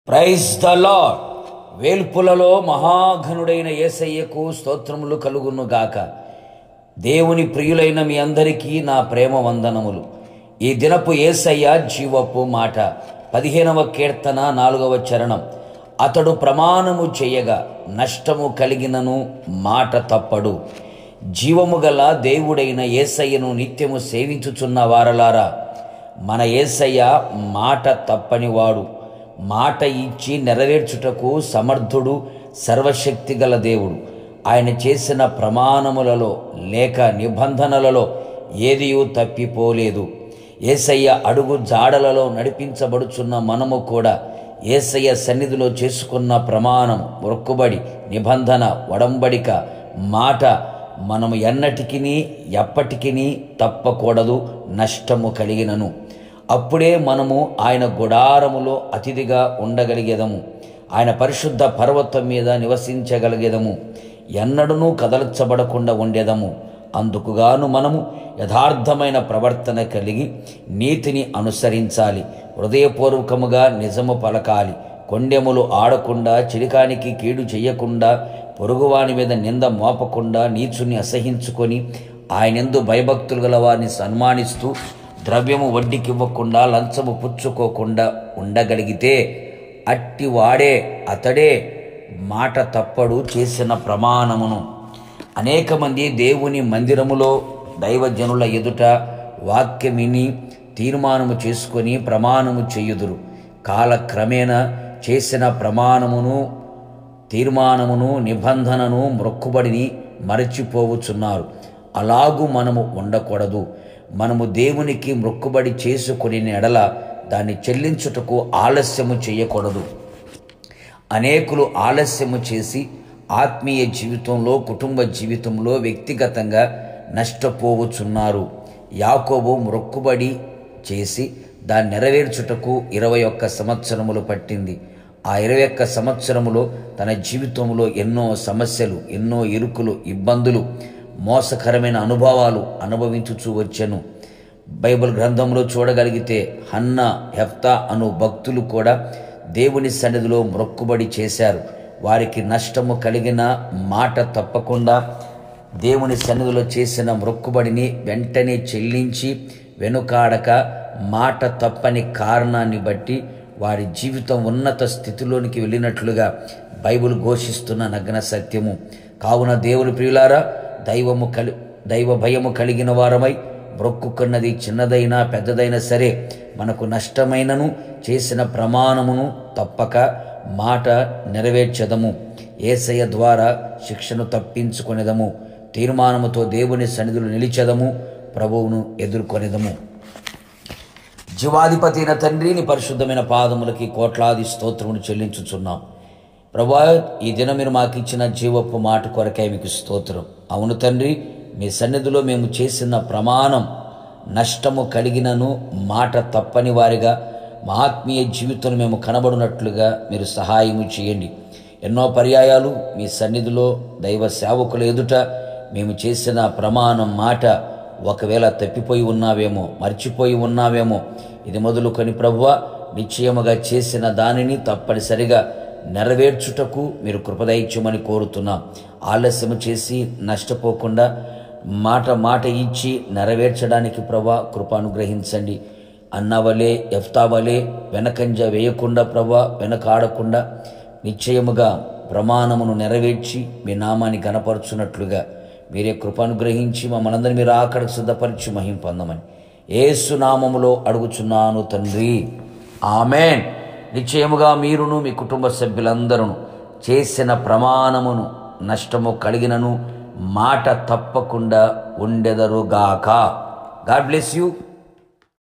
Praise the lord. వేల్పులలో మహాఘనుడైన యేసయ్యకు స్తోత్రములు కలుగునుగాక. దేవుని ప్రియులైన మీ అందరికీ నా ప్రేమ వందనములు. ఈ దినపు యేసయ్య జీవపు మాట 15వ కీర్తన 4వ చరణం. అతడు ప్రమాణము చేయగా నష్టము కలిగినను మాట తప్పడు. జీవము గల దేవుడైన యేసయ్యను నిత్యము సేవించుచున్న వారలారా, మన యేసయ్య మాట తప్పనివాడు. మాట ఇచ్చి నెరవేర్చుటకు సమర్థుడు, సర్వశక్తి గల దేవుడు. ఆయన చేసిన ప్రమాణములలో లేక నిబంధనలలో ఏదియూ తప్పిపోలేదు. యేసయ్య అడుగు జాడలలో నడిపించబడుచున్న మనము కూడా యేసయ్య సన్నిధిలో చేసుకున్న ప్రమాణం, మొక్కుబడి, నిబంధన, ఒడంబడిక, మాట మనము ఎన్నటికిని ఎప్పటికిని తప్పకూడదు. నష్టము కలిగినను అప్పుడే మనము ఆయన గుడారములో అతిథిగా ఉండగలిగేదము. ఆయన పరిశుద్ధ పర్వతం మీద నివసించగలిగేదము. ఎన్నడూ కదల్చబడకుండా ఉండేదము. అందుకుగాను మనము యథార్థమైన ప్రవర్తన కలిగి నీతిని అనుసరించాలి. హృదయపూర్వకముగా నిజము పలకాలి. కొండెములు ఆడకుండా, చిలికానికి కీడు చెయ్యకుండా, పొరుగువాని మీద నింద మోపకుండా, నీచుని అసహించుకొని ఆయనందు భయభక్తులు గల వారిని సన్మానిస్తూ, ద్రవ్యము వడ్డీకివ్వకుండా, లంచము పుచ్చుకోకుండా ఉండగలిగితే అట్టివాడే, అతడే మాట తప్పడు చేసిన ప్రమాణమును. అనేక మంది దేవుని మందిరములో దైవజనుల ఎదుట వాక్యం విని తీర్మానము చేసుకొని ప్రమాణము చేయుదురు. కాలక్రమేణా చేసిన ప్రమాణమును, తీర్మానమును, నిబంధనను, మొక్కుబడిని మరచిపోవుచున్నారు. అలాగూ మనము ఉండకూడదు. మనము దేవునికి మొక్కుబడి చేసుకుని ఎడల దాన్ని చెల్లించుటకు ఆలస్యము చేయకూడదు. అనేకులు ఆలస్యము చేసి ఆత్మీయ జీవితంలో, కుటుంబ జీవితంలో, వ్యక్తిగతంగా నష్టపోవచ్చున్నారు. యాకోబు మొక్కుబడి చేసి దాన్ని నెరవేర్చుటకు 21 సంవత్సరములు పట్టింది. ఆ 21 సంవత్సరములో తన జీవితంలో ఎన్నో సమస్యలు, ఎన్నో ఇరుకులు, ఇబ్బందులు, మోసకరమైన అనుభవాలు అనుభవించుచూ వచ్చెను. బైబిల్ గ్రంథంలో చూడగలిగితే హన్నా, హెఫ్తా అను భక్తులు కూడా దేవుని సన్నిధిలో మొక్కుబడి చేశారు. వారికి నష్టము కలిగిన మాట తప్పకుండా దేవుని సన్నిధిలో చేసిన మొక్కుబడిని వెంటనే చెల్లించి వెనుకాడక మాట తప్పని కారణాన్ని బట్టి వారి జీవితం ఉన్నత స్థితిలోనికి వెళ్ళినట్లుగా బైబిల్ ఘోషిస్తున్న నగ్న సత్యము. కావున దేవుని ప్రియులారా, దైవ భయము కలిగిన వారమై మొక్కుకున్నది చిన్నదైనా పెద్దదైనా సరే మనకు నష్టమైనను చేసిన ప్రమాణమును తప్పక మాట నెరవేర్చదము. యేసయ్య ద్వారా శిక్షను తప్పించుకొనేదము. తీర్మానముతో దేవుని సన్నిధిలో నిలిచెదము. ప్రభువును ఎదుర్కొనేదము. జీవాధిపతి అయిన తండ్రి, నీ పరిశుద్ధమైన పాదములకి కోట్లాది స్తోత్రమును చెల్లించుచున్నాం. ప్రభువా, ఈ దినం మీరు మాకు ఇచ్చిన జీవపు మాట కొరకై మీకు స్తోత్రం. అవును తండ్రి, మీ సన్నిధిలో మేము చేసిన ప్రమాణం నష్టము కలిగినను మాట తప్పని వారిగా మా ఆత్మీయ జీవితంలో మేము కనబడినట్లుగా మీరు సహాయము చేయండి. ఎన్నో పర్యాయాలు మీ సన్నిధిలో దైవ సేవకుల ఎదుట మేము చేసిన ప్రమాణం, మాట ఒకవేళ తప్పిపోయి ఉన్నావేమో, మర్చిపోయి ఉన్నావేమో, ఇది మొదలుకొని ప్రభువా నిశ్చయముగా చేసిన దానిని తప్పనిసరిగా నెరవేర్చుటకు మీరు కృపదయించమని కోరుతున్నాం. ఆలస్యము చేసి నష్టపోకుండా మాట ఇచ్చి నెరవేర్చడానికి ప్రభా కృప అనుగ్రహించండి. అన్నవలే, యెఫ్తావలే వెనకంజ వేయకుండా ప్రభా, వెనకాడకుండా నిశ్చయముగా ప్రమాణమును నెరవేర్చి మీ నామాన్ని గణపరచున్నట్లుగా మీరే కృప అనుగ్రహించి మమ్మల్ని మీరు ఆకడకు సిద్ధపరిచి మహిమ పొందమని యేసు నామములో అడుగుచున్నాను తండ్రి, ఆమేన్. నిశ్చయముగా మీరును మీ కుటుంబ సభ్యులందరూ చేసిన ప్రమాణమును నష్టము కలిగినను మాట తప్పకుండా ఉండెదరుగాక. God bless you.